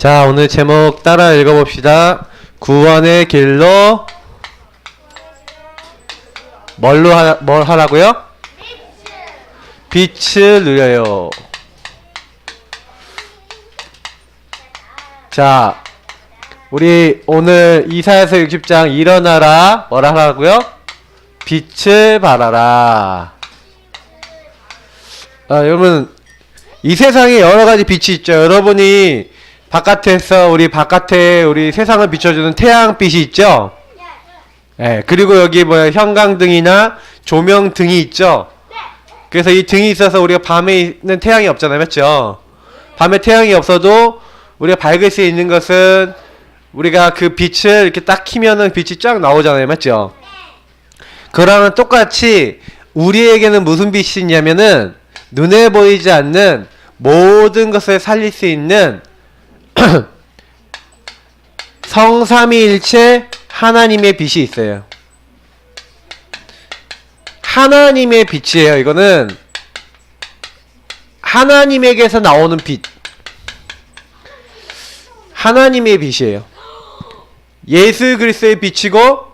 자, 오늘 제목 따라 읽어봅시다. 구원의 길로 뭘 하라고요? 빛을 누려요. 자, 우리 오늘 이사야서 60장 일어나라 뭐라 하라고요? 빛을 발하라. 여러분, 이 세상에 여러가지 빛이 있죠. 여러분이 바깥에서 우리 세상을 비춰주는 태양빛이 있죠. 네, 그리고 여기 형광등이나 조명등이 있죠. 그래서 이 등이 있어서 우리가 밤에 있는 태양이 없잖아요, 맞죠? 밤에 태양이 없어도 우리가 밝을 수 있는 것은 우리가 그 빛을 이렇게 딱 키면은 빛이 쫙 나오잖아요, 맞죠? 그러면 똑같이 우리에게는 무슨 빛이 있냐면은 눈에 보이지 않는 모든 것을 살릴 수 있는 성삼위일체 하나님의 빛이 있어요. 하나님의 빛이에요. 이거는 하나님에게서 나오는 빛, 하나님의 빛이에요. 예수 그리스도의 빛이고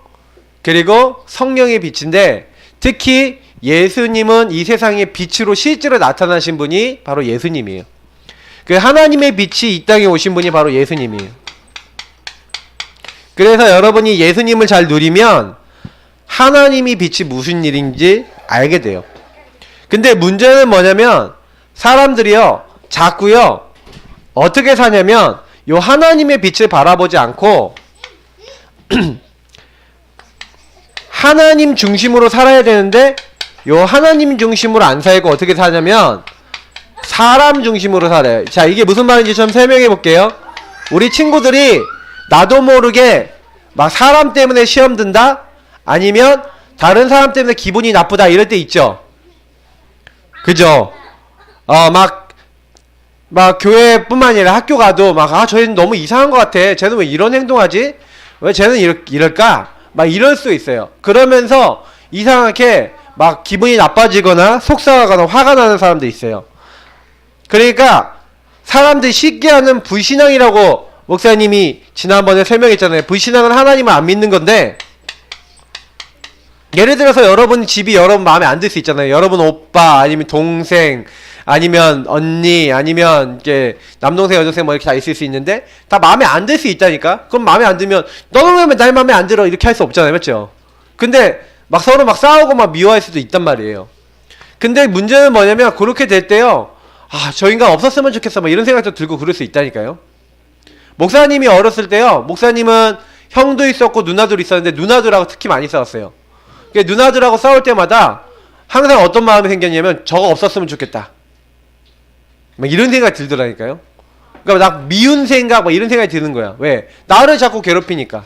그리고 성령의 빛인데, 특히 예수님은 이 세상의 빛으로 실제로 나타나신 분이 바로 예수님이에요. 그 하나님의 빛이 이 땅에 오신 분이 바로 예수님이에요. 그래서 여러분이 예수님을 잘 누리면 하나님이 빛이 무슨 일인지 알게 돼요. 근데 문제는 뭐냐면 사람들이요 자꾸요 어떻게 사냐면 요 하나님의 빛을 바라보지 않고 하나님 중심으로 살아야 되는데 요 하나님 중심으로 안 살고 어떻게 사냐면 사람 중심으로 살아요. 자, 이게 무슨 말인지 좀 설명해 볼게요. 우리 친구들이 나도 모르게 막 사람 때문에 시험 든다? 아니면 다른 사람 때문에 기분이 나쁘다 이럴 때 있죠. 그죠? 막 교회뿐만 아니라 학교 가도 저 애는 너무 이상한 것 같아. 쟤는 왜 이런 행동하지? 왜 쟤는 이럴까? 막 이럴 수 있어요. 그러면서 이상하게 막 기분이 나빠지거나 속상하거나 화가 나는 사람도 있어요. 그러니까 사람들이 쉽게 하는 불신앙이라고 목사님이 지난번에 설명했잖아요. 불신앙은 하나님을 안 믿는 건데, 예를 들어서 여러분 집이 여러분 마음에 안 들 수 있잖아요. 여러분 오빠 아니면 동생 아니면 언니 아니면 이렇게 남동생 여동생 뭐 이렇게 다 있을 수 있는데 다 마음에 안 들 수 있다니까. 그럼 마음에 안 들면 너는 왜 날 마음에 안 들어 이렇게 할 수 없잖아요, 맞죠? 근데 막 서로 막 싸우고 막 미워할 수도 있단 말이에요. 근데 문제는 뭐냐면 그렇게 될 때요, 저 인간 없었으면 좋겠어 막 이런 생각도 들고 그럴 수 있다니까요. 목사님이 어렸을 때요, 목사님은 형도 있었고 누나들이 있었는데 누나들하고 특히 많이 싸웠어요. 누나들하고 싸울 때마다 항상 어떤 마음이 생겼냐면 저거 없었으면 좋겠다 막 이런 생각이 들더라니까요. 그러니까 나 미운 생각 막 이런 생각이 드는 거야. 왜? 나를 자꾸 괴롭히니까.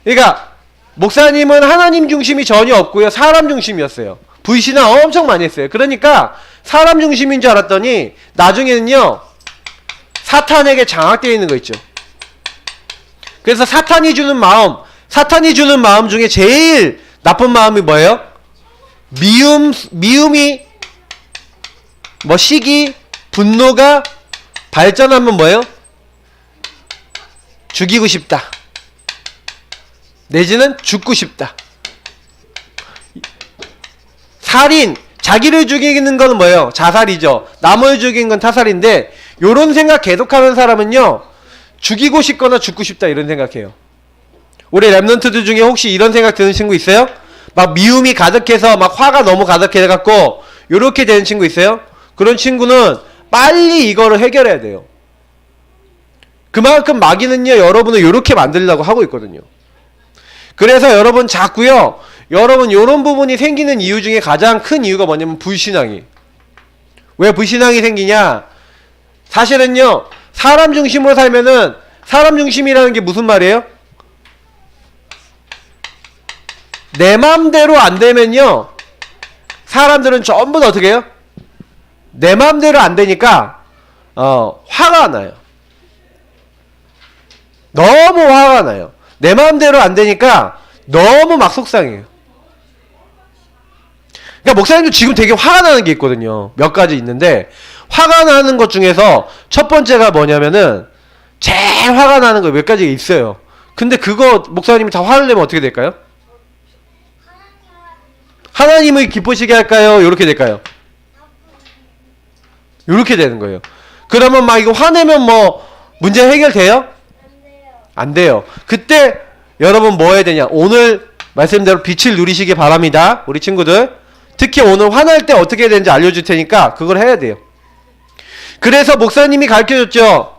그러니까 목사님은 하나님 중심이 전혀 없고요, 사람 중심이었어요. 불신앙 엄청 많이 했어요. 그러니까 사람 중심인 줄 알았더니 나중에는요 사탄에게 장악되어 있는 거 있죠. 그래서 사탄이 주는 마음 중에 제일 나쁜 마음이 뭐예요? 미움이 시기, 분노가 발전하면 뭐예요? 죽이고 싶다. 내지는 죽고 싶다. 살인, 자기를 죽이는 건 뭐예요? 자살이죠. 남을 죽이는 건 타살인데, 요런 생각 계속하는 사람은요 죽이고 싶거나 죽고 싶다 이런 생각해요. 우리 랩런트들 중에 혹시 이런 생각 드는 친구 있어요? 막 미움이 가득해서 막 화가 너무 가득해갖고 요렇게 되는 친구 있어요? 그런 친구는 빨리 이거를 해결해야 돼요. 그만큼 마귀는요 여러분을 요렇게 만들려고 하고 있거든요. 그래서 여러분 자꾸요, 여러분 요런 부분이 생기는 이유 중에 가장 큰 이유가 뭐냐면 불신앙이. 왜 불신앙이 생기냐? 사실은요 사람 중심으로 살면은, 사람 중심이라는 게 무슨 말이에요? 내 맘대로 안 되면요 사람들은 전부 다 어떻게 해요? 내 맘대로 안 되니까 화가 나요. 너무 화가 나요. 내 맘대로 안 되니까 너무 막 속상해요. 그러니까 목사님도 지금 되게 화가 나는 게 있거든요. 몇 가지 있는데, 화가 나는 것 중에서 첫 번째가 뭐냐면은 제일 화가 나는 거 몇 가지가 있어요. 근데 그거 목사님이 다 화를 내면 어떻게 될까요? 하나님을 기쁘시게 할까요? 요렇게 될까요? 요렇게 되는 거예요. 그러면 막 이거 화내면 뭐 문제 해결돼요? 안 돼요. 그때 여러분 뭐 해야 되냐? 오늘 말씀대로 빛을 누리시기 바랍니다. 우리 친구들. 특히 오늘 화날 때 어떻게 해야 되는지 알려줄 테니까 그걸 해야 돼요. 그래서 목사님이 가르쳐줬죠.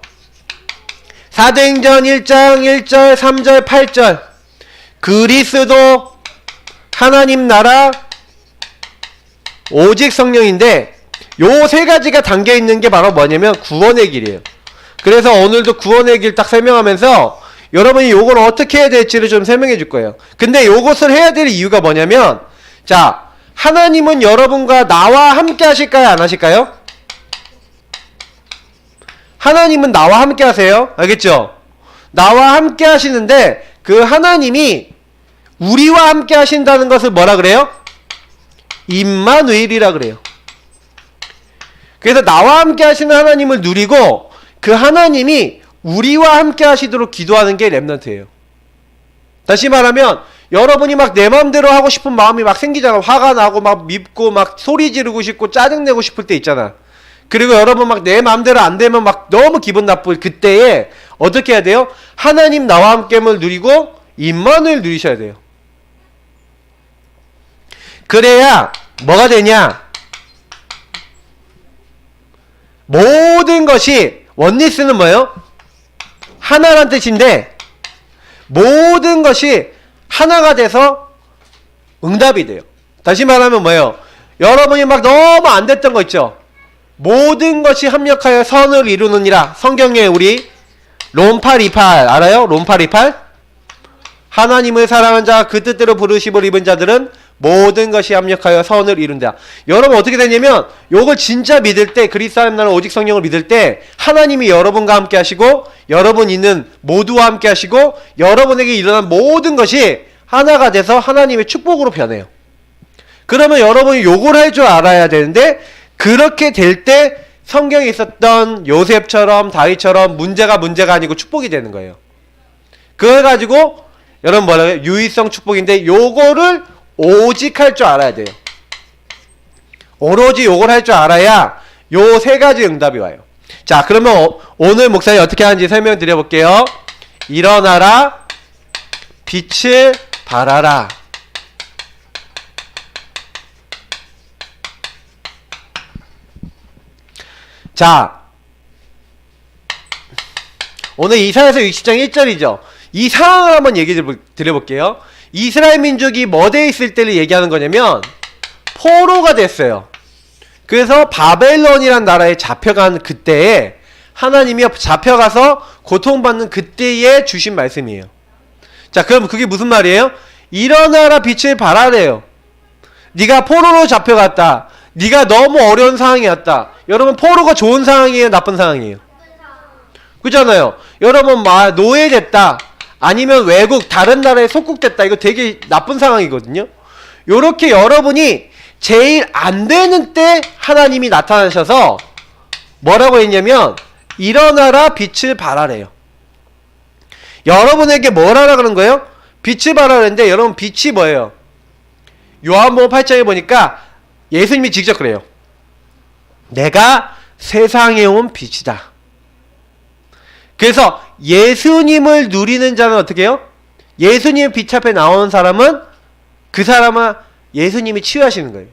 사도행전 1장 1절 3절 8절 그리스도 하나님 나라 오직 성령인데 요 세 가지가 담겨 있는 게 바로 뭐냐면 구원의 길이에요. 그래서 오늘도 구원의 길 딱 설명하면서 여러분이 요걸 어떻게 해야 될지를 좀 설명해 줄 거예요. 근데 요것을 해야 될 이유가 뭐냐면 자, 하나님은 여러분과 나와 함께 하실까요? 안 하실까요? 하나님은 나와 함께 하세요. 알겠죠? 나와 함께 하시는데 그 하나님이 우리와 함께 하신다는 것을 뭐라 그래요? 임마누엘이라 그래요. 그래서 나와 함께 하시는 하나님을 누리고 그 하나님이 우리와 함께 하시도록 기도하는 게 렘넌트예요. 다시 말하면 여러분이 막 내 마음대로 하고 싶은 마음이 막 생기잖아. 화가 나고 막 밉고 막 소리 지르고 싶고 짜증내고 싶을 때 있잖아. 그리고 여러분 막 내 마음대로 안 되면 막 너무 기분 나쁠 그때에 어떻게 해야 돼요? 하나님 나와 함께를 누리고 임마누엘 누리셔야 돼요. 그래야 뭐가 되냐? 모든 것이 원리스는 뭐예요? 하나란 뜻인데 모든 것이 하나가 돼서 응답이 돼요. 다시 말하면 뭐예요? 여러분이 막 너무 안 됐던 거 있죠? 모든 것이 합력하여 선을 이루느니라. 성경에 우리 롬828 알아요? 롬828 하나님을 사랑한 자 그 뜻대로 부르심을 입은 자들은 모든 것이 합력하여 선을 이룬다. 여러분 어떻게 되냐면 요걸 진짜 믿을 때 그리스도 하나님 나라 오직 성령을 믿을 때 하나님이 여러분과 함께 하시고 여러분 있는 모두와 함께 하시고 여러분에게 일어난 모든 것이 하나가 돼서 하나님의 축복으로 변해요. 그러면 여러분이 요걸 할 줄 알아야 되는데 그렇게 될 때 성경에 있었던 요셉처럼 다윗처럼 문제가 아니고 축복이 되는 거예요. 그걸 가지고 여러분 뭐라고 해요? 유의성 축복인데 요거를 오직 할 줄 알아야 돼요. 오로지 요걸 할 줄 알아야 요 세 가지 응답이 와요. 자, 그러면 오늘 목사님 어떻게 하는지 설명드려 볼게요. 일어나라, 빛을 발하라. 자, 오늘 이사야서 60장 1절이죠. 이 상황을 한번 얘기 드려볼게요. 이스라엘 민족이 뭐돼 있을 때를 얘기하는 거냐면 포로가 됐어요. 그래서 바벨론이란 나라에 잡혀간 그때에 하나님이 잡혀가서 고통받는 그때에 주신 말씀이에요. 자, 그럼 그게 무슨 말이에요? 일어나라 빛을 발하래요. 네가 포로로 잡혀갔다. 네가 너무 어려운 상황이었다. 여러분 포로가 좋은 상황이에요? 나쁜 상황이에요? 그렇잖아요. 여러분 막 노예됐다. 아니면 외국 다른 나라에 속국됐다. 이거 되게 나쁜 상황이거든요. 요렇게 여러분이 제일 안 되는 때 하나님이 나타나셔서 뭐라고 했냐면 일어나라 빛을 발하래요. 여러분에게 뭘 하라 그런 거예요? 빛을 발하는데 여러분 빛이 뭐예요? 요한복음 8장에 보니까 예수님이 직접 그래요. 내가 세상에 온 빛이다. 그래서 예수님을 누리는 자는 어떻게 해요? 예수님의 빛 앞에 나오는 사람은 그 사람은 예수님이 치유하시는 거예요.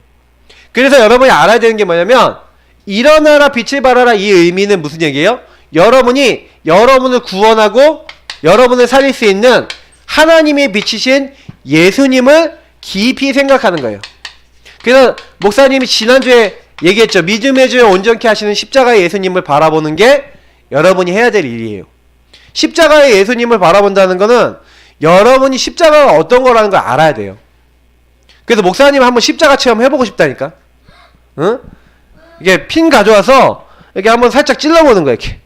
그래서 여러분이 알아야 되는 게 뭐냐면 일어나라 빛을 발하라 이 의미는 무슨 얘기예요? 여러분이 여러분을 구원하고 여러분을 살릴 수 있는 하나님이 비치신 예수님을 깊이 생각하는 거예요. 그래서 목사님이 지난주에 얘기했죠. 믿음의 주에 온전케 하시는 십자가의 예수님을 바라보는 게 여러분이 해야 될 일이에요. 십자가의 예수님을 바라본다는 거는 여러분이 십자가가 어떤 거라는 걸 알아야 돼요. 그래서 목사님 한번 십자가 체험 해보고 싶다니까. 응? 이게 핀 가져와서 이렇게 한번 살짝 찔러보는 거야. 이렇게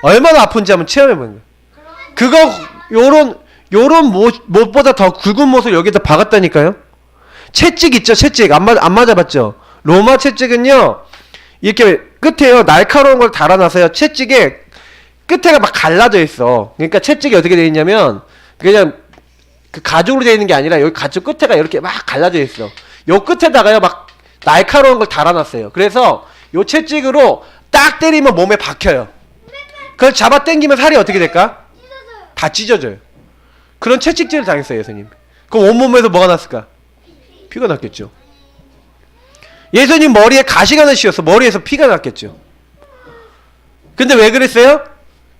얼마나 아픈지 한번 체험해보는 거야. 그거 요런 못보다 더 굵은 못을 여기다 박았다니까요. 채찍 있죠, 채찍. 안 맞아봤죠? 로마 채찍은요 이렇게 끝에요 날카로운 걸 달아놔서요 채찍에 끝에가 막 갈라져 있어. 그러니까 채찍이 어떻게 되어 있냐면 그냥 그 가죽으로 되어 있는 게 아니라 여기 가죽 끝에가 이렇게 막 갈라져 있어. 요 끝에다가요 막 날카로운 걸 달아놨어요. 그래서 요 채찍으로 딱 때리면 몸에 박혀요. 그걸 잡아 당기면 살이 어떻게 될까? 다 찢어져요. 그런 채찍질을 당했어요, 예수님. 그럼 온몸에서 뭐가 났을까? 피가 났겠죠. 예수님 머리에 가시가 나시어서 머리에서 피가 났겠죠. 근데 왜 그랬어요?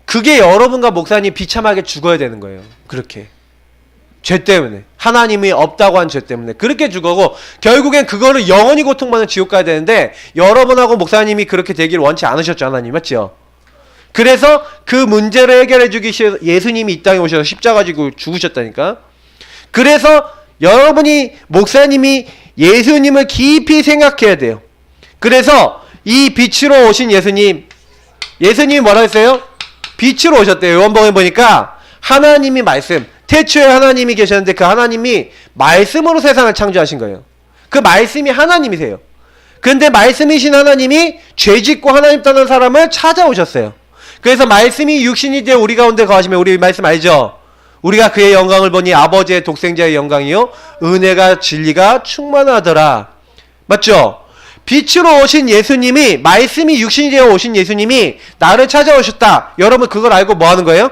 그게 여러분과 목사님 비참하게 죽어야 되는 거예요. 그렇게. 죄 때문에. 하나님이 없다고 한 죄 때문에. 그렇게 죽어고 결국엔 그거를 영원히 고통받는 지옥 가야 되는데 여러분하고 목사님이 그렇게 되길 원치 않으셨죠, 하나님. 맞죠? 그래서 그 문제를 해결해 주기 위해서 예수님이 이 땅에 오셔서 십자가 지고 죽으셨다니까. 그래서 여러분이 목사님이 예수님을 깊이 생각해야 돼요. 그래서 이 빛으로 오신 예수님이 뭐라 했어요? 빛으로 오셨대요. 요한복음에 보니까 하나님이 말씀, 태초에 하나님이 계셨는데 그 하나님이 말씀으로 세상을 창조하신 거예요. 그 말씀이 하나님이세요. 근데 말씀이신 하나님이 죄짓고 하나님 떠난 사람을 찾아오셨어요. 그래서 말씀이 육신이 되어 우리 가운데 거하시면, 우리 말씀 알죠? 우리가 그의 영광을 보니 아버지의 독생자의 영광이요 은혜가 진리가 충만하더라. 맞죠? 빛으로 오신 예수님이, 말씀이 육신이 되어 오신 예수님이 나를 찾아오셨다. 여러분 그걸 알고 뭐 하는 거예요?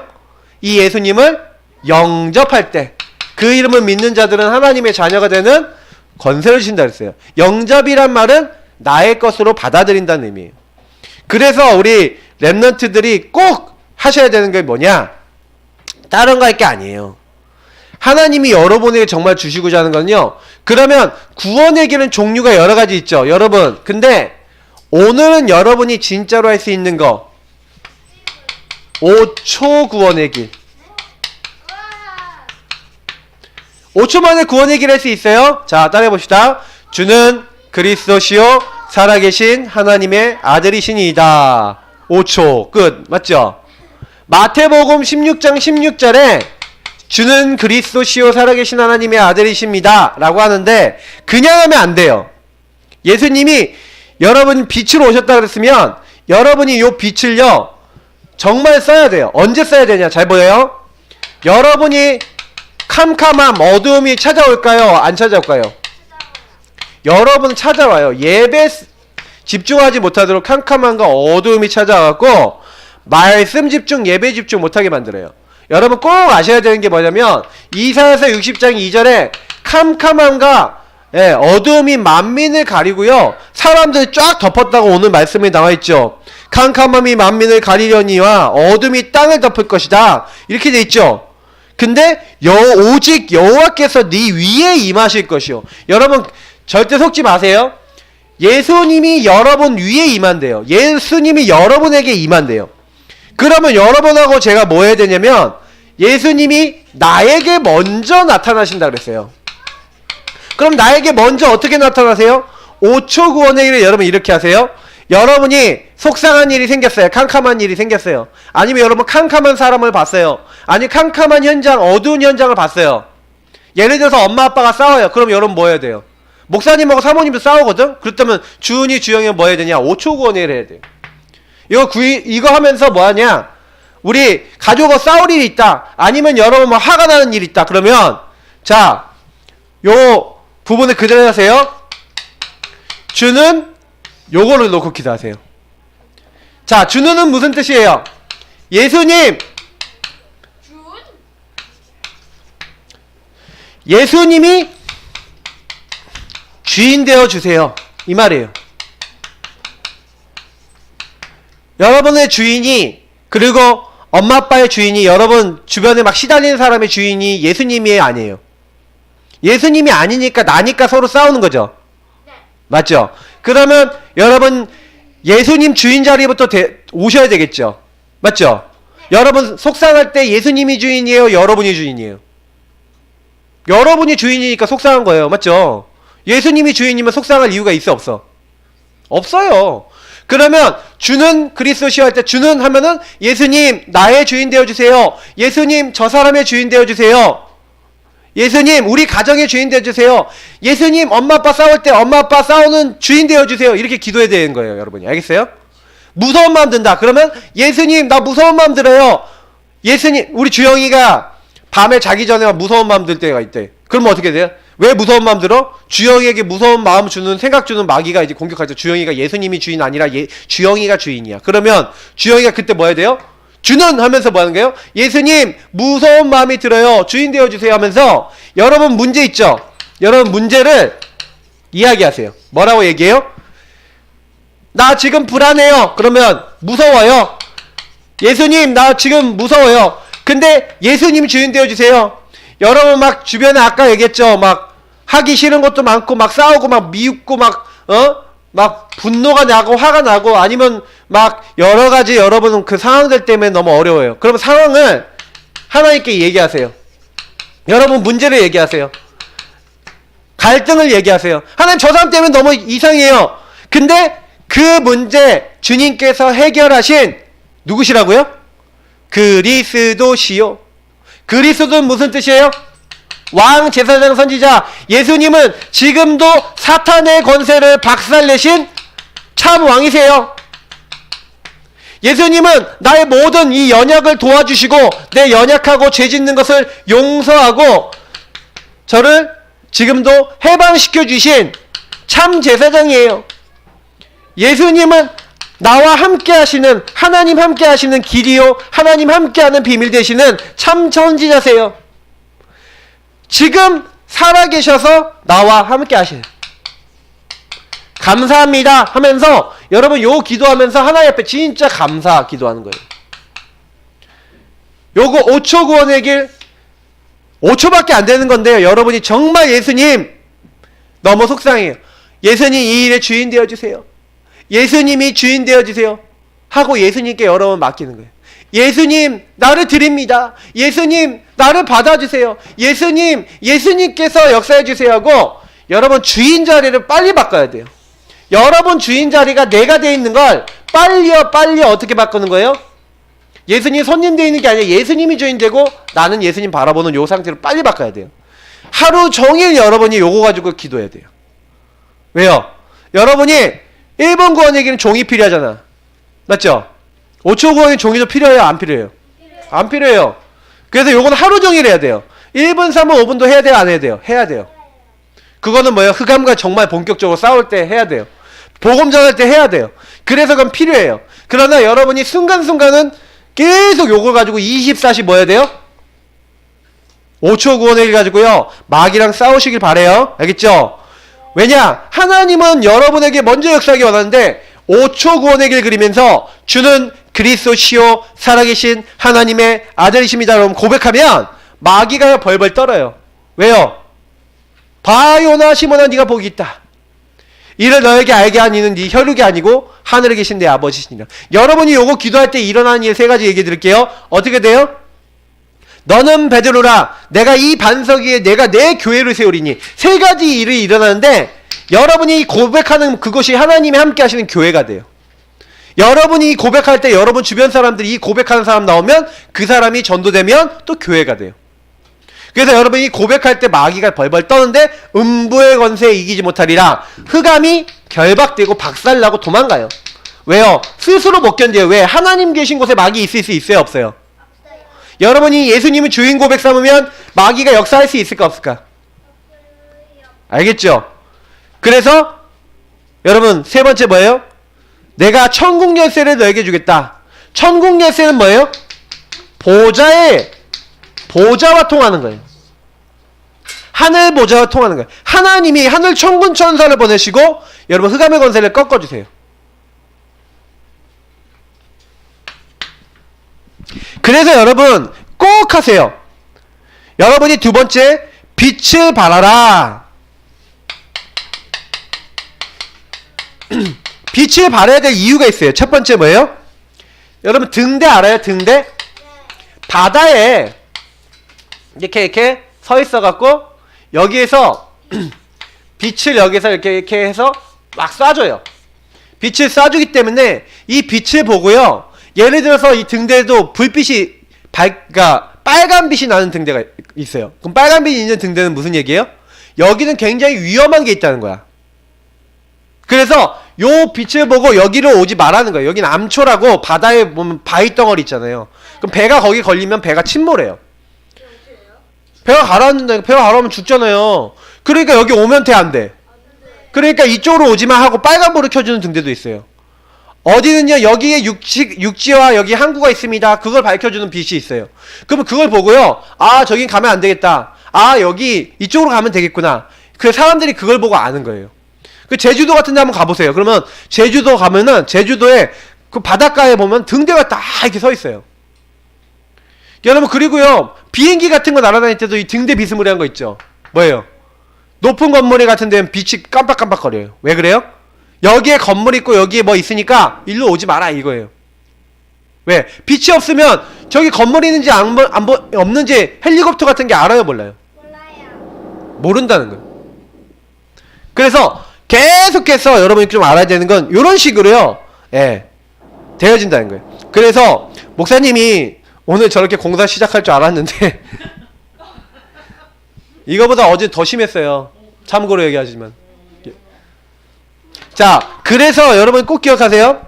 이 예수님을 영접할 때 그 이름을 믿는 자들은 하나님의 자녀가 되는 권세를 주신다 그랬어요. 영접이란 말은 나의 것으로 받아들인다는 의미예요. 그래서 우리 렘넌트들이 꼭 하셔야 되는 게 뭐냐? 다른 거 할 게 아니에요. 하나님이 여러분에게 정말 주시고자 하는 건요, 그러면 구원의 길은 종류가 여러 가지 있죠, 여러분. 근데 오늘은 여러분이 진짜로 할 수 있는 거 5초 구원의 길. 5초 만에 구원의 길 할 수 있어요? 자, 따라해 봅시다. 주는 그리스도시요 살아계신 하나님의 아들이시니이다. 5초 끝. 맞죠? 마태복음 16장 16절에 주는 그리스도시요 살아계신 하나님의 아들이십니다 라고 하는데 그냥 하면 안 돼요. 예수님이 여러분 빛으로 오셨다 그랬으면 여러분이 요 빛을요 정말 써야 돼요. 언제 써야 되냐? 잘 보여요? 여러분이 캄캄함, 어두움이 찾아올까요? 안 찾아올까요? 여러분 찾아와요. 예배 집중하지 못하도록 캄캄함과 어두움이 찾아와갖고 말씀 집중, 예배 집중 못하게 만들어요. 여러분 꼭 아셔야 되는 게 뭐냐면 이사야서 60장 2절에 캄캄함과 어두움이 만민을 가리고요 사람들이 쫙 덮었다고 오늘 말씀에 나와있죠. 캄캄함이 만민을 가리려니와 어둠이 땅을 덮을 것이다 이렇게 돼 있죠. 근데 오직 여호와께서 네 위에 임하실 것이요. 여러분 절대 속지 마세요. 예수님이 여러분 위에 임한대요. 예수님이 여러분에게 임한대요. 그러면 여러분하고 제가 뭐 해야 되냐면 예수님이 나에게 먼저 나타나신다 그랬어요. 그럼 나에게 먼저 어떻게 나타나세요? 5초 구원의 일을 여러분 이렇게 하세요. 여러분이 속상한 일이 생겼어요. 캄캄한 일이 생겼어요. 아니면 여러분 캄캄한 사람을 봤어요. 아니 캄캄한 현장, 어두운 현장을 봤어요. 예를 들어서 엄마 아빠가 싸워요. 그럼 여러분 뭐 해야 돼요? 목사님하고 사모님도 싸우거든? 그렇다면 주은이 주영이 뭐 해야 되냐? 5초 구원을 해야 돼요. 이거 하면서 뭐 하냐? 우리 가족과 싸울 일이 있다. 아니면 여러분 뭐 화가 나는 일이 있다. 그러면 자, 요 부분을 그대로 하세요. 주는 요거를 놓고 기도하세요. 자, 주는 무슨 뜻이에요? 예수님! 예수님이 주인 되어 주세요. 이 말이에요. 여러분의 주인이, 그리고 엄마 아빠의 주인이, 여러분 주변에 막 시달리는 사람의 주인이 예수님이 아니에요. 예수님이 아니니까 나니까 서로 싸우는 거죠. 네. 맞죠? 그러면 여러분 예수님 주인 자리부터 오셔야 되겠죠. 맞죠? 네. 여러분 속상할 때 예수님이 주인이에요? 여러분이 주인이에요? 여러분이 주인이니까 속상한 거예요. 맞죠? 예수님이 주인이면 속상할 이유가 있어 없어? 없어요. 그러면 주는 그리스도시요 할 때 주는 하면은 예수님 나의 주인 되어주세요. 예수님 저 사람의 주인 되어주세요. 예수님 우리 가정의 주인 되어주세요. 예수님 엄마 아빠 싸울 때 엄마 아빠 싸우는 주인 되어주세요. 이렇게 기도해야 되는 거예요. 여러분이 알겠어요? 무서운 마음 든다. 그러면 예수님 나 무서운 마음 들어요. 예수님 우리 주영이가 밤에 자기 전에 무서운 마음 들 때가 있대. 그러면 어떻게 돼요? 왜 무서운 마음 들어? 주영이에게 무서운 마음 주는 생각 주는 마귀가 이제 공격하죠. 주영이가 예수님이 주인 아니라 주영이가 주인이야. 그러면 주영이가 그때 뭐 해야 돼요? 주는 하면서 뭐 하는 거예요? 예수님 무서운 마음이 들어요. 주인 되어주세요 하면서 여러분 문제 있죠? 여러분 문제를 이야기하세요. 뭐라고 얘기해요? 나 지금 불안해요. 그러면 무서워요. 예수님 나 지금 무서워요. 근데 예수님 주인 되어주세요. 여러분 막 주변에 아까 얘기했죠. 막 하기 싫은 것도 많고 막 싸우고 막 미웃고 막 분노가 나고 화가 나고 아니면 막 여러 가지 여러분은 그 상황들 때문에 너무 어려워요. 그럼 상황을 하나님께 얘기하세요. 여러분 문제를 얘기하세요. 갈등을 얘기하세요. 하나님 저 사람 때문에 너무 이상해요. 근데 그 문제 주님께서 해결하신 누구시라고요? 그리스도시요. 그리스도는 무슨 뜻이에요? 왕, 제사장, 선지자. 예수님은 지금도 사탄의 권세를 박살내신 참 왕이세요. 예수님은 나의 모든 이 연약을 도와주시고 내 연약하고 죄 짓는 것을 용서하고 저를 지금도 해방시켜 주신 참 제사장이에요. 예수님은 나와 함께 하시는 하나님 함께 하시는 길이요 하나님 함께 하는 비밀 되시는 참 선지자세요. 지금 살아계셔서 나와 함께 하시는 감사합니다 하면서 여러분 요 기도하면서 하나님 앞에 진짜 감사 기도하는 거예요. 요거 5초 구원의 길 5초밖에 안 되는 건데요. 여러분이 정말 예수님 너무 속상해요. 예수님 이 일의 주인 되어주세요. 예수님이 주인 되어주세요 하고 예수님께 여러분 맡기는 거예요. 예수님 나를 드립니다. 예수님 나를 받아주세요. 예수님 예수님께서 역사해주세요 하고 여러분 주인 자리를 빨리 바꿔야 돼요. 여러분 주인 자리가 내가 돼 있는 걸 빨리 어떻게 바꾸는 거예요? 예수님 손님 돼 있는 게 아니라 예수님이 주인 되고 나는 예수님 바라보는 요 상태로 빨리 바꿔야 돼요. 하루 종일 여러분이 요거 가지고 기도해야 돼요. 왜요? 여러분이 1번 구원 얘기는 종이 필요하잖아. 맞죠? 5초 구원이 종이도 필요해요? 안 필요해요? 안 필요해요. 그래서 요건 하루 종일 해야 돼요. 1분, 3분, 5분도 해야 돼요? 안 해야 돼요? 해야 돼요. 그거는 뭐예요? 흑암과 정말 본격적으로 싸울 때 해야 돼요. 복음 전할 때 해야 돼요. 그래서 그건 필요해요. 그러나 여러분이 순간순간은 계속 요걸 가지고 24시 뭐 해야 돼요? 5초 구원의 길 가지고요. 마귀랑 싸우시길 바래요. 알겠죠? 왜냐? 하나님은 여러분에게 먼저 역사하기 원하는데 5초 구원의 길 그리면서 주는 그리스도시요 살아계신 하나님의 아들이십니다. 여러분 고백하면 마귀가 벌벌 떨어요. 왜요? 바요나 시몬아 네가 복이 있다. 이를 너에게 알게 한 이는 네 혈육이 아니고 하늘에 계신 내 아버지시니라. 여러분이 요거 기도할 때 일어나는 일 세 가지 얘기해 드릴게요. 어떻게 돼요? 너는 베드로라 내가 이 반석 위에 내가 내 교회를 세우리니. 세 가지 일이 일어나는데 여러분이 고백하는 그것이 하나님이 함께 하시는 교회가 돼요. 여러분이 고백할 때 여러분 주변 사람들이 이 고백하는 사람 나오면 그 사람이 전도되면 또 교회가 돼요. 그래서 여러분이 고백할 때 마귀가 벌벌 떠는데 음부의 권세에 이기지 못하리라. 흑암이 결박되고 박살나고 도망가요. 왜요? 스스로 못 견뎌요. 왜? 하나님 계신 곳에 마귀 있을 수 있어요? 없어요? 여러분이 예수님을 주인 고백 삼으면 마귀가 역사할 수 있을까 없을까? 알겠죠? 그래서 여러분 세 번째 뭐예요? 내가 천국 열쇠를 너에게 주겠다. 천국 열쇠는 뭐예요? 보좌와 통하는 거예요. 하늘 보좌와 통하는 거예요. 하나님이 하늘 천군 천사를 보내시고 여러분 흑암의 권세를 꺾어주세요. 그래서 여러분 꼭 하세요. 여러분이 두 번째 빛을 발하라. 빛을 발해야 될 이유가 있어요. 첫 번째 뭐예요? 여러분 등대 알아요? 등대? 바다에 이렇게 서 있어 갖고 여기에서 빛을 여기서 이렇게 해서 막 쏴줘요. 빛을 쏴주기 때문에 이 빛을 보고요. 예를 들어서 이 등대에도 불빛이 그러니까 빨간 빛이 나는 등대가 있어요. 그럼 빨간 빛이 있는 등대는 무슨 얘기예요? 여기는 굉장히 위험한 게 있다는 거야. 그래서 요 빛을 보고 여기로 오지 말라는 거예요. 여기는 암초라고 바다에 보면 바위 덩어리 있잖아요. 그럼 배가 거기 걸리면 배가 침몰해요. 배가 가라앉는다. 배가 가라앉으면 죽잖아요. 그러니까 여기 오면 돼, 안 돼? 그러니까 이쪽으로 오지마 하고 빨간불을 켜주는 등대도 있어요. 어디는요, 여기에 육지와 여기 항구가 있습니다. 그걸 밝혀주는 빛이 있어요. 그러면 그걸 보고요, 아, 저긴 가면 안 되겠다. 아, 여기 이쪽으로 가면 되겠구나. 그 사람들이 그걸 보고 아는 거예요. 그 제주도 같은 데 한번 가보세요. 그러면 제주도 가면은 제주도에 그 바닷가에 보면 등대가 딱 이렇게 서 있어요. 여러분, 그리고요, 비행기 같은 거 날아다닐 때도 이 등대 비스무리한 거 있죠. 뭐예요? 높은 건물 같은 데는 빛이 깜빡깜빡거려요. 왜 그래요? 여기에 건물 있고 여기에 뭐 있으니까 일로 오지 마라 이거예요. 왜? 빛이 없으면 저기 건물 있는지 없는지 헬리콥터 같은 게 알아요, 몰라요? 몰라요. 모른다는 거예요. 그래서 계속해서 여러분이 좀 알아야 되는 건 이런 식으로요, 예, 되어진다는 거예요. 그래서 목사님이 오늘 저렇게 공사 시작할 줄 알았는데 이거보다 어제 더 심했어요. 참고로 얘기하지만. 자, 그래서 여러분 꼭 기억하세요.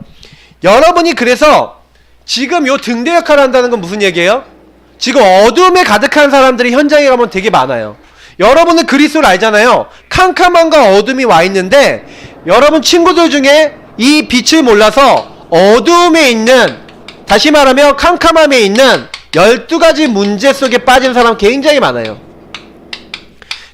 여러분이 그래서 지금 요 등대 역할을 한다는 건 무슨 얘기예요? 지금 어둠에 가득한 사람들이 현장에 가면 되게 많아요. 여러분은 그리스도를 알잖아요. 캄캄함과 어둠이 와 있는데 여러분 친구들 중에 이 빛을 몰라서 어둠에 있는, 다시 말하면 캄캄함에 있는 12가지 문제 속에 빠진 사람 굉장히 많아요.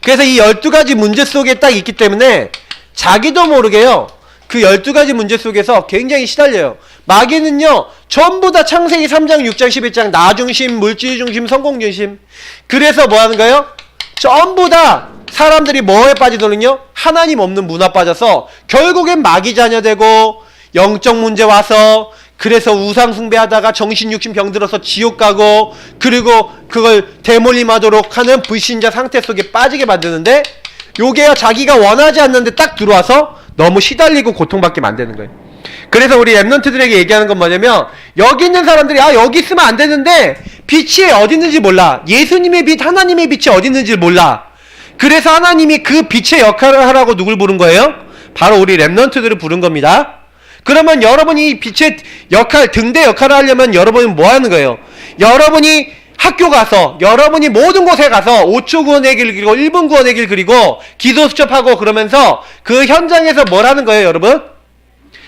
그래서 이 12가지 문제 속에 딱 있기 때문에 자기도 모르게요, 그 12가지 문제 속에서 굉장히 시달려요. 마귀는요, 전부 다 창세기 3장, 6장, 11장 나 중심, 물질 중심, 성공 중심. 그래서 뭐 하는 거예요? 전부 다 사람들이 뭐에 빠지더군요? 하나님 없는 문화 빠져서 결국엔 마귀 자녀 되고 영적 문제 와서, 그래서 우상 숭배하다가 정신 육신 병들어서 지옥 가고, 그리고 그걸 대물림하도록 하는 불신자 상태 속에 빠지게 만드는데, 요게요, 자기가 원하지 않는데 딱 들어와서 너무 시달리고 고통받게 만드는 거예요. 그래서 우리 랩런트들에게 얘기하는 건 뭐냐면, 여기 있는 사람들이 아, 여기 있으면 안 되는데 빛이 어디 있는지 몰라. 예수님의 빛, 하나님의 빛이 어디 있는지 몰라. 그래서 하나님이 그 빛의 역할을 하라고 누굴 부른 거예요? 바로 우리 랩런트들을 부른 겁니다. 그러면 여러분이 빛의 역할, 등대 역할을 하려면 여러분이 뭐 하는 거예요? 여러분이 학교 가서, 여러분이 모든 곳에 가서 5초 구원의 길 그리고 1분 구원의 길 그리고 기도 수첩하고 그러면서 그 현장에서 뭘 하는 거예요, 여러분?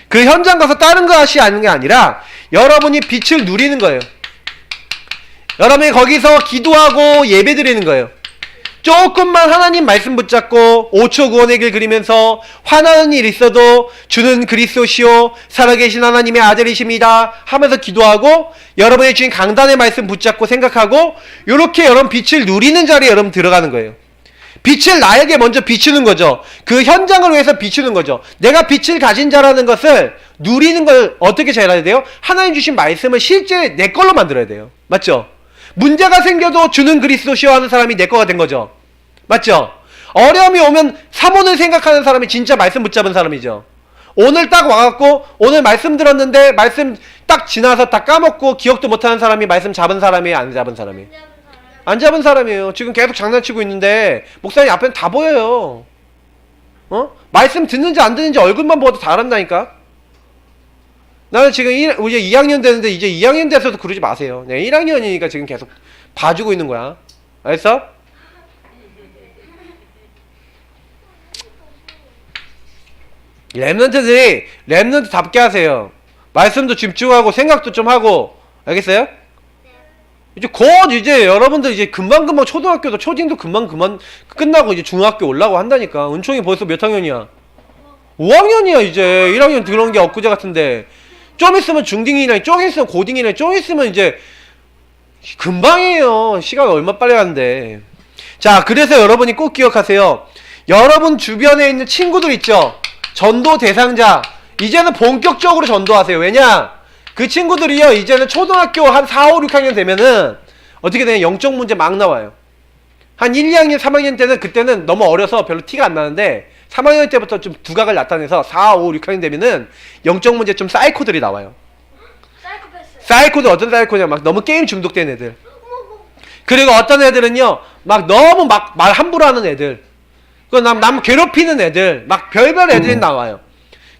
그 현장 가서 다른 것이 아닌 게 아니라 여러분이 빛을 누리는 거예요. 여러분이 거기서 기도하고 예배 드리는 거예요. 조금만 하나님 말씀 붙잡고 5초 구원의 길 그리면서 화나는 일 있어도 주는 그리스도시요 살아계신 하나님의 아들이십니다 하면서 기도하고, 여러분의 주인 강단의 말씀 붙잡고 생각하고, 요렇게 여러분 빛을 누리는 자리에 여러분 들어가는 거예요. 빛을 나에게 먼저 비추는 거죠. 그 현장을 위해서 비추는 거죠. 내가 빛을 가진 자라는 것을 누리는 걸 어떻게 잘 알아야 돼요? 하나님 주신 말씀을 실제 내 걸로 만들어야 돼요. 맞죠? 문제가 생겨도 주는 그리스도시요 하는 사람이 내 거가 된 거죠. 맞죠? 어려움이 오면 사모를 생각하는 사람이 진짜 말씀 붙잡은 사람이죠. 오늘 딱 와갖고 오늘 말씀 들었는데 말씀 딱 지나서 다 까먹고 기억도 못하는 사람이 말씀 잡은 사람이에요, 안 잡은 사람이에요? 안 잡은 사람이에요. 지금 계속 장난치고 있는데 목사님 앞에는 다 보여요. 어? 말씀 듣는지 안 듣는지 얼굴만 보고도 다 알았다니까. 나는 지금 이제 2학년 되는데 이제 2학년 돼서도 그러지 마세요. 내가 1학년이니까 지금 계속 봐주고 있는 거야. 알았어? 랩런트들이 랩런트답게 하세요. 말씀도 집중하고 생각도 좀 하고. 알겠어요? 이제 곧 이제 여러분들 이제 금방금방 초등학교도 초딩도 금방 끝나고 이제 중학교 올라고 한다니까. 은총이 벌써 몇 학년이야? 5학년이야 이제. 1학년 들어온 게 엊그제 같은데. 좀 있으면 중딩이나 좀 있으면 고딩이나 좀 있으면 이제 금방이에요. 시간이 얼마 빨리 가는데. 자, 그래서 여러분이 꼭 기억하세요. 여러분 주변에 있는 친구들 있죠? 전도 대상자. 이제는 본격적으로 전도하세요. 왜냐? 그 친구들이요, 이제는 초등학교 한 4, 5, 6학년 되면은 어떻게 되냐, 영적 문제 막 나와요. 한 1, 2학년, 3학년 때는 그때는 너무 어려서 별로 티가 안 나는데 3학년 때부터 좀 두각을 나타내서 4, 5, 6학년 되면은 영적 문제 좀 사이코들이 나와요. 사이코들 어떤 사이코냐, 막 너무 게임 중독된 애들. 그리고 어떤 애들은요, 막 너무 막 말 함부로 하는 애들. 그 남 괴롭히는 애들, 막 별별 애들이 나와요.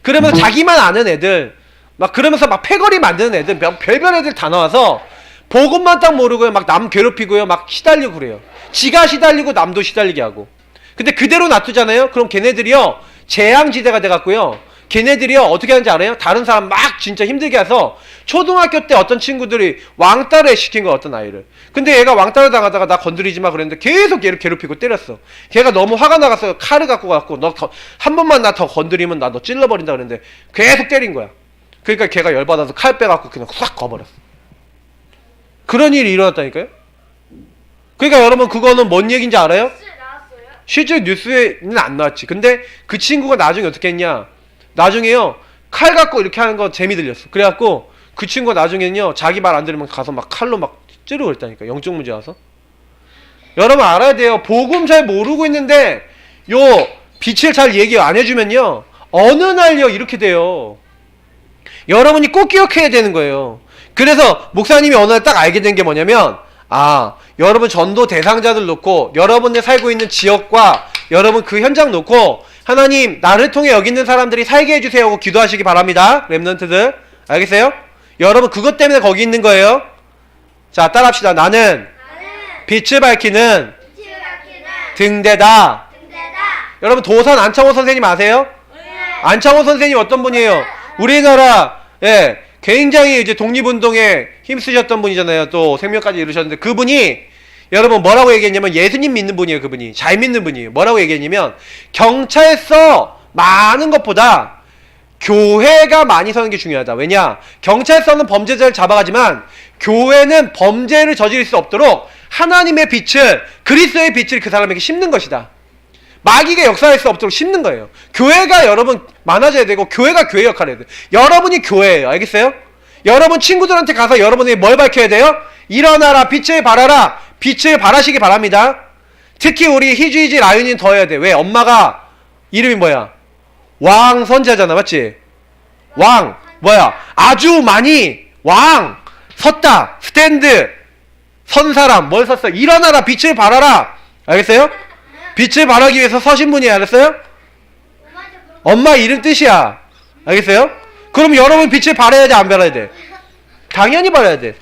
그러면서 자기만 아는 애들, 막 그러면서 막 패거리 만드는 애들, 별별 애들 다 나와서 복음만 딱 모르고요. 막 남 괴롭히고요. 막 시달리고 그래요. 지가 시달리고 남도 시달리게 하고. 근데 그대로 놔두잖아요. 그럼 걔네들이요. 재앙지대가 돼갖고요. 걔네들이요. 어떻게 하는지 알아요? 다른 사람 막 진짜 힘들게 해서 초등학교 때 어떤 친구들이 왕따를 시킨 거야. 어떤 아이를. 근데 얘가 왕따를 당하다가 나 건드리지 마 그랬는데 계속 얘를 괴롭히고 때렸어. 걔가 너무 화가 나가서 칼을 갖고 가고 너 한 번만 나 더 건드리면 나 너 찔러버린다 그랬는데 계속 때린 거야. 그러니까 걔가 열받아서 칼 빼갖고 그냥 싹 거버렸어. 그런 일이 일어났다니까요? 그러니까 여러분 그거는 뭔 얘기인지 알아요? 실제 뉴스에는 안 나왔지. 근데 그 친구가 나중에 어떻게 했냐? 나중에요. 칼 갖고 이렇게 하는 거 재미 들렸어. 그래갖고 그 친구가 나중에는요. 자기 말 안 들으면 가서 막 칼로 막 찌르고 그랬다니까. 영적 문제 와서. 여러분 알아야 돼요. 복음 잘 모르고 있는데 요 빛을 잘 얘기 안 해주면요. 어느 날요 이렇게 돼요. 여러분이 꼭 기억해야 되는 거예요. 그래서 목사님이 어느 날 딱 알게 된 게 뭐냐면 아 여러분 전도 대상자들 놓고 여러분이 살고 있는 지역과 여러분 그 현장 놓고 하나님 나를 통해 여기 있는 사람들이 살게 해주세요 하고 기도하시기 바랍니다. 랩런트들 알겠어요? 여러분 그것 때문에 거기 있는 거예요. 자 따라합시다. 나는 빛을 밝히는 등대다. 여러분 도산 안창호 선생님 아세요? 안창호 선생님 어떤 분이에요? 우리나라 굉장히 이제 독립운동에 힘쓰셨던 분이잖아요. 또 생명까지 이루셨는데 그분이 여러분 뭐라고 얘기했냐면 예수님 믿는 분이에요. 그분이 잘 믿는 분이에요. 뭐라고 얘기했냐면 경찰서 많은 것보다 교회가 많이 서는 게 중요하다. 왜냐? 경찰서는 범죄자를 잡아가지만 교회는 범죄를 저지를 수 없도록 하나님의 빛을 그리스도의 빛을 그 사람에게 심는 것이다. 마귀가 역사할 수 없도록 심는 거예요. 교회가 여러분 많아져야 되고 교회가 교회 역할을 해야 돼요. 여러분이 교회예요. 알겠어요? 여러분 친구들한테 가서 여러분이 뭘 밝혀야 돼요? 일어나라 빛을 발하라. 빛을 발하시기 바랍니다. 특히 우리 희주이지 라윤이는 더 해야 돼. 왜? 엄마가 이름이 뭐야? 왕 선자잖아. 맞지? 왕 뭐야? 아주 많이 왕 섰다. 스탠드 선 사람 뭘 섰어? 일어나라 빛을 발하라. 알겠어요? 빛을 발하기 위해서 서신 분이 알았어요? 엄마 이름 뜻이야. 알겠어요? 그럼 여러분 빛을 발해야 돼? 안 발해야 돼? 당연히 발해야 돼.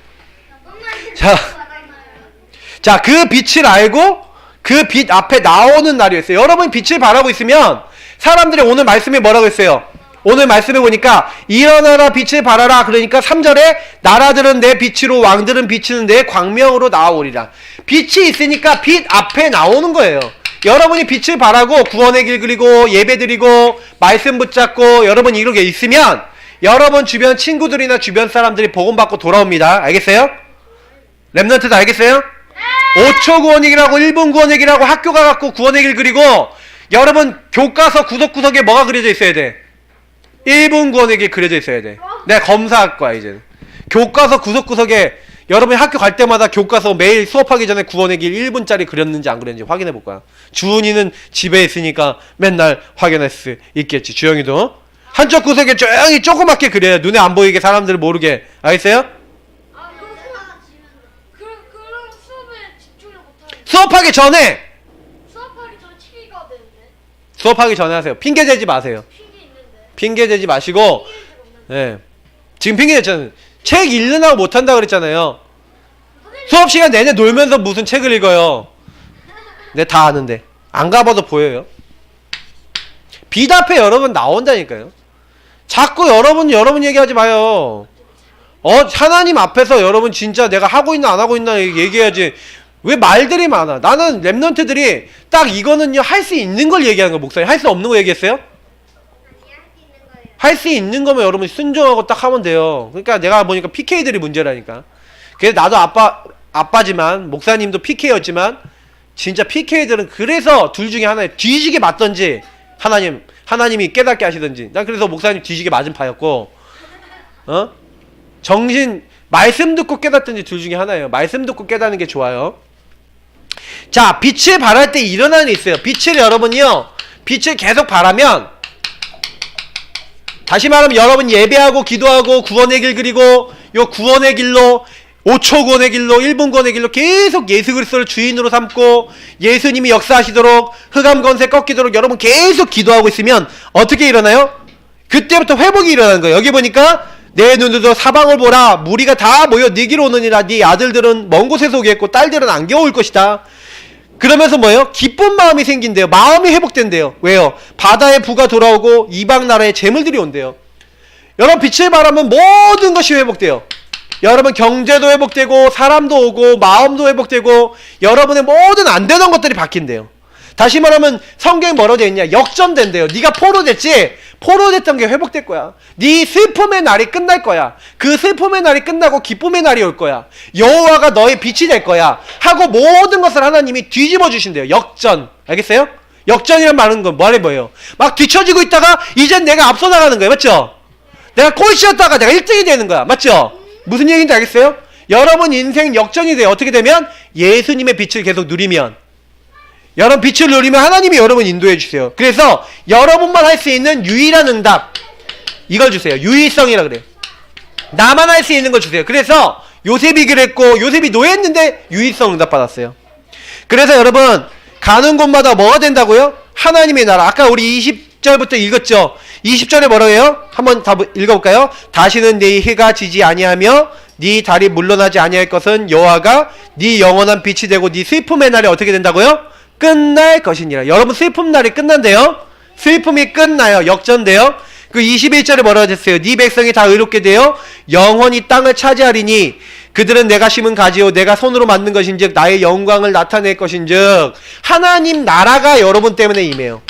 자, 그 빛을 알고 그 빛 앞에 나오는 날이었어요. 여러분 빛을 발하고 있으면 사람들이 오늘 말씀에 뭐라고 했어요? 오늘 말씀에 보니까 일어나라 빛을 발하라. 그러니까 3절에 나라들은 내 빛으로 왕들은 비치는 내 광명으로 나아오리라. 빛이 있으니까 빛 앞에 나오는 거예요. 여러분이 빛을 발하고 구원의 길 그리고 예배 드리고 말씀 붙잡고 여러분이 이렇게 있으면 여러분 주변 친구들이나 주변 사람들이 복음받고 돌아옵니다. 알겠어요? 랩런트도 알겠어요? 5초 구원의 길하고 1분 구원의 길하고 학교 가갖고 구원의 길 그리고 여러분 교과서 구석구석에 뭐가 그려져 있어야 돼? 1분 구원의 길 그려져 있어야 돼. 내가 검사할 거야 이제. 교과서 구석구석에 여러분이 학교 갈 때마다 교과서 매일 수업하기 전에 구원의 길 1분짜리 그렸는지 안 그렸는지 확인해 볼 거야. 주은이는 집에 있으니까 맨날 확인할 수 있겠지. 주영이도 한쪽 구석에 조용히 조그맣게 그려요. 눈에 안 보이게 사람들 모르게. 알겠어요? 그럼 수업에 집중을 못하겠네. 수업하기 전에 수업하기 전에 치기가 되는데. 수업하기 전에 하세요. 핑계 대지 마세요. 핑계 있는데. 핑계 대지 마시고 예. 지금 핑계 대잖아요. 책 읽느라고 못한다 그랬잖아요. 수업 시간 내내 놀면서 무슨 책을 읽어요. 내 다 아는데 안 가봐도 보여요. 빛 앞에 여러분 나온다니까요. 자꾸 여러분 얘기하지 마요. 하나님 앞에서 여러분 진짜 내가 하고 있나 안 하고 있나 얘기해야지. 왜 말들이 많아? 나는 랩런트들이 딱 이거는요 할 수 있는 걸 얘기하는 거. 목사님 할 수 없는 거 얘기했어요? 할 수 있는 거면 여러분 순종하고 딱 하면 돼요. 그러니까 내가 보니까 PK들이 문제라니까. 그래서 나도 아빠지만 목사님도 PK였지만 진짜 PK들은 그래서 둘 중에 하나에 뒤지게 맞던지 하나님이 깨닫게 하시던지. 난 그래서 목사님 뒤지게 맞은 파였고 정신 말씀 듣고 깨닫던지 둘 중에 하나예요. 말씀 듣고 깨닫는 게 좋아요. 자, 빛을 발할 때 일어나는 게 있어요. 빛을 여러분이요 빛을 계속 발하면 다시 말하면 여러분 예배하고 기도하고 구원의 길 그리고 요 구원의 길로 5초 구원의 길로 1분 구원의 길로 계속 예수 그리스도를 주인으로 삼고 예수님이 역사하시도록 흑암 권세 꺾이도록 여러분 계속 기도하고 있으면 어떻게 일어나요? 그때부터 회복이 일어나는 거예요. 여기 보니까 내 눈으로 사방을 보라. 무리가 다 모여 네 길 오느니라. 네 아들들은 먼 곳에서 오겠고 딸들은 안겨올 것이다. 그러면서 뭐예요? 기쁜 마음이 생긴대요. 마음이 회복된대요. 왜요? 바다의 부가 돌아오고 이방 나라의 재물들이 온대요. 여러분 빛을 바라면 모든 것이 회복돼요. 여러분 경제도 회복되고 사람도 오고 마음도 회복되고 여러분의 모든 안 되던 것들이 바뀐대요. 다시 말하면 성경이 뭐라고 되어 있냐? 역전된대요. 네가 포로됐지? 포로됐던 게 회복될 거야. 네 슬픔의 날이 끝날 거야. 그 슬픔의 날이 끝나고 기쁨의 날이 올 거야. 여호와가 너의 빛이 될 거야. 하고 모든 것을 하나님이 뒤집어 주신대요. 역전. 알겠어요? 역전이란 말은 뭐예요? 막 뒤처지고 있다가 이젠 내가 앞서 나가는 거예요. 맞죠? 내가 꼴찌였다가 내가 1등이 되는 거야. 맞죠? 무슨 얘기인지 알겠어요? 여러분 인생 역전이 돼요. 어떻게 되면? 예수님의 빛을 계속 누리면. 여러분 빛을 누리면 하나님이 여러분 인도해 주세요. 그래서 여러분만 할 수 있는 유일한 응답 이걸 주세요. 유일성이라 그래요. 나만 할 수 있는 걸 주세요. 그래서 요셉이 그랬고 요셉이 노예했는데 유일성 응답 받았어요. 그래서 여러분 가는 곳마다 뭐가 된다고요? 하나님의 나라. 아까 우리 20절부터 읽었죠. 20절에 뭐라고 해요? 한번 다 읽어볼까요? 다시는 네 해가 지지 아니하며 네 달이 물러나지 아니할 것은 여호와가 네 영원한 빛이 되고 네 슬픔의 날이 어떻게 된다고요? 끝날 것이니라. 여러분 슬픔 날이 끝난대요. 슬픔이 끝나요. 역전돼요. 그 21절에 뭐라고 했어요? 네 백성이 다 의롭게 되어 영원히 땅을 차지하리니 그들은 내가 심은 가지요 내가 손으로 만든 것인즉 나의 영광을 나타낼 것인즉 하나님 나라가 여러분 때문에 임해요.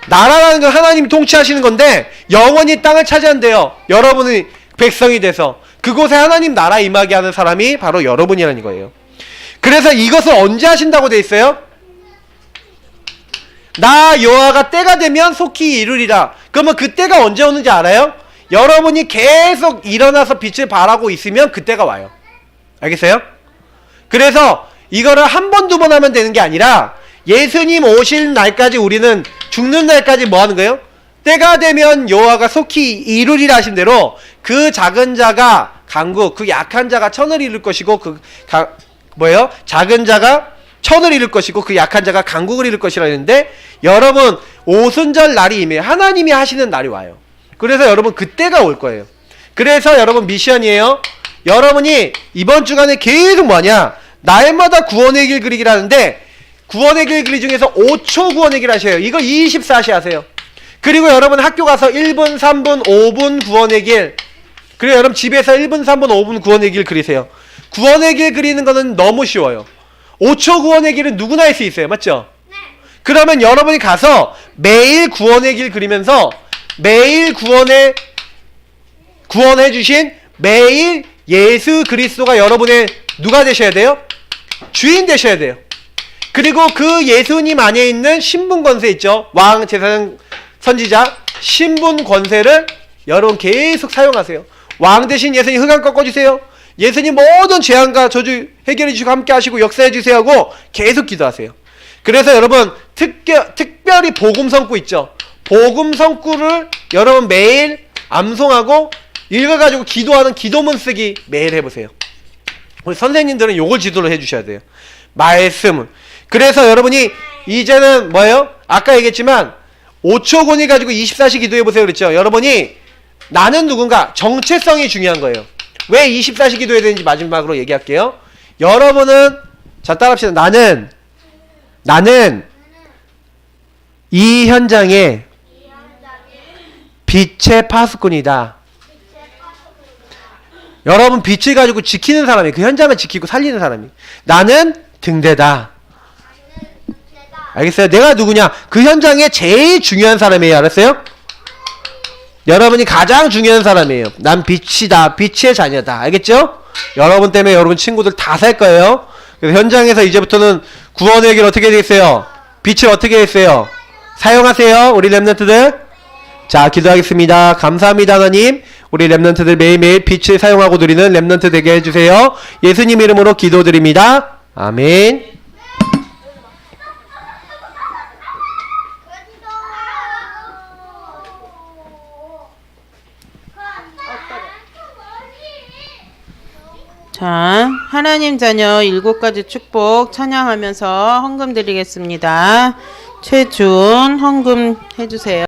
나라라는 건 하나님이 통치하시는 건데 영원히 땅을 차지한대요. 여러분이 백성이 돼서 그곳에 하나님 나라 임하게 하는 사람이 바로 여러분이라는 거예요. 그래서 이것을 언제 하신다고 돼 있어요? 나 여호와가 때가 되면 속히 이루리라. 그러면 그 때가 언제 오는지 알아요? 여러분이 계속 일어나서 빛을 발하고 있으면 그때가 와요. 알겠어요? 그래서 이거를 한 번, 두 번 하면 되는 게 아니라 예수님 오실 날까지 우리는 죽는 날까지 뭐 하는 거예요? 때가 되면 여호와가 속히 이루리라 하신 대로 그 작은 자가 강국, 그 약한 자가 천을 이룰 것이고 작은 자가 천을 이룰 것이고 그 약한 자가 강국을 이룰 것이라 했는데 여러분 오순절 날이 임해요. 하나님이 하시는 날이 와요. 그래서 여러분 그때가 올 거예요. 그래서 여러분 미션이에요. 여러분이 이번 주간에 계속 뭐냐? 날마다 구원의 길 그리기라는데 구원의 길 그리 중에서 5초 구원의 길 하셔요. 이거 24시 하세요. 그리고 여러분 학교 가서 1분, 3분, 5분 구원의 길. 그리고 여러분 집에서 1분, 3분, 5분 구원의 길 그리세요. 구원의 길 그리는 거는 너무 쉬워요. 5초 구원의 길은 누구나 할 수 있어요. 맞죠? 네. 그러면 여러분이 가서 매일 구원의 길 그리면서 매일 구원해 주신 매일 예수 그리스도가 여러분의 누가 되셔야 돼요? 주인 되셔야 돼요. 그리고 그 예수님 안에 있는 신분 권세 있죠? 왕, 제사장, 선지자 신분 권세를 여러분 계속 사용하세요. 왕 대신 예수님 흑암 꺾어주세요. 예수님 모든 재앙과 저주 해결해 주시고 함께 하시고 역사해 주세요 하고 계속 기도하세요. 그래서 여러분 특별히 복음 성구 있죠? 복음 성구를 여러분 매일 암송하고 읽어가지고 기도하는 기도문 쓰기 매일 해보세요. 우리 선생님들은 요걸 지도를 해주셔야 돼요. 말씀을. 그래서 여러분이 이제는 뭐예요? 아까 얘기했지만 5초 권위 가지고 24시 기도해보세요 그랬죠? 여러분이 나는 누군가 정체성이 중요한 거예요. 왜 24시 기도해야 되는지 마지막으로 얘기할게요. 여러분은 자 따라합시다. 나는 이 현장에 빛의 파수꾼이다. 여러분 빛을 가지고 지키는 사람이 그 현장을 지키고 살리는 사람이 나는 등대다. 알겠어요? 내가 누구냐? 그 현장에 제일 중요한 사람이에요. 알았어요? 여러분이 가장 중요한 사람이에요. 난 빛이다. 빛의 자녀다. 알겠죠? 여러분 때문에 여러분 친구들 다 살 거예요. 그래서 현장에서 이제부터는 구원의 길 어떻게 되겠어요? 빛을 어떻게 했어요? 사용하세요. 우리 렘넌트들. 자, 기도하겠습니다. 감사합니다, 하나님. 우리 렘넌트들 매일매일 빛을 사용하고 드리는 렘넌트 되게 해주세요. 예수님 이름으로 기도드립니다. 아멘. 자, 하나님 자녀 7가지 축복 찬양하면서 헌금 드리겠습니다. 최준 헌금 해주세요.